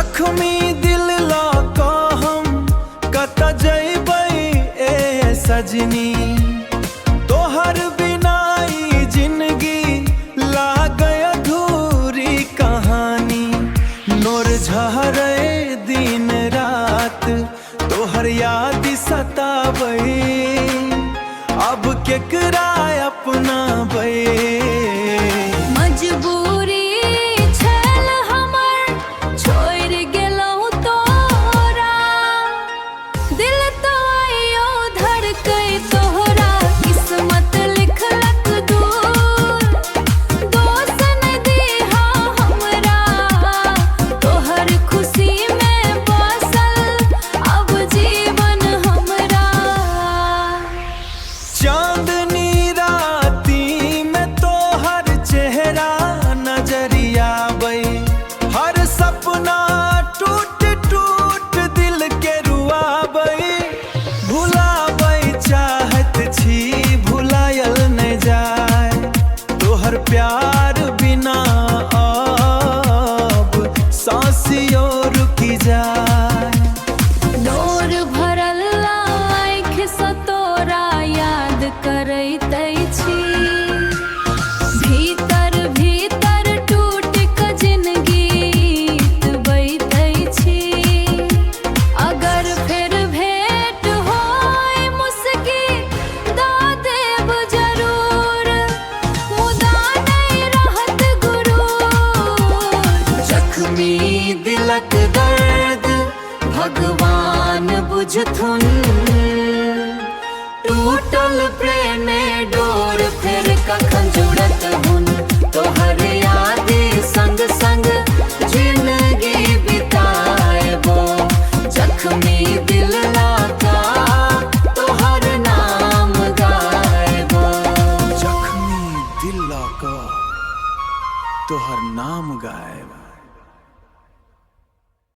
जख्मी दिल लौका हम कत जैबै ए सजनी। तोहर बिनाई जिंदगी लागे अधूरी कहानी। नोर झहरे दिन रात तोहर याद सताबै। अब केकरा अपनाबै। मजबूरी छल हमर छोड़ गेलौ तोरा। दिल तो आइयो धड़कै तोहरा किस्मत लिखलक दूर। दोस्त न दीहा हमरा तोहर खुशी में बसल अब जीवन हमरा। चांदनी राती में तोहर चेहरा नजरिया आबै। हर सपना टूट टूट दिल के रुआबै। भुलाबै चाहत छी भुलायल न जाए। तोहर प्यार बिना अब सांसियो रुकी जाए। डोर भरल आँख सँ तोरा याद करैत छी। भीतर भीतर टूट क जिंदगी बीतबैत छी। अगर फेर भेंट होय मुस्की दऽ देब जरूर। मुदा नहि रहत गुरूर। जख्मी दिलक दर्द भगवान बुझथुन। टूटल प्रेम डोर फेर कखन जुड़त हुन। तोहर याद संग संग जिंदगी बिताएबो। जख्मी दिल लाका तोहर नाम गाएबो। जख्मी दिल लाका तोहर नाम गाएबो।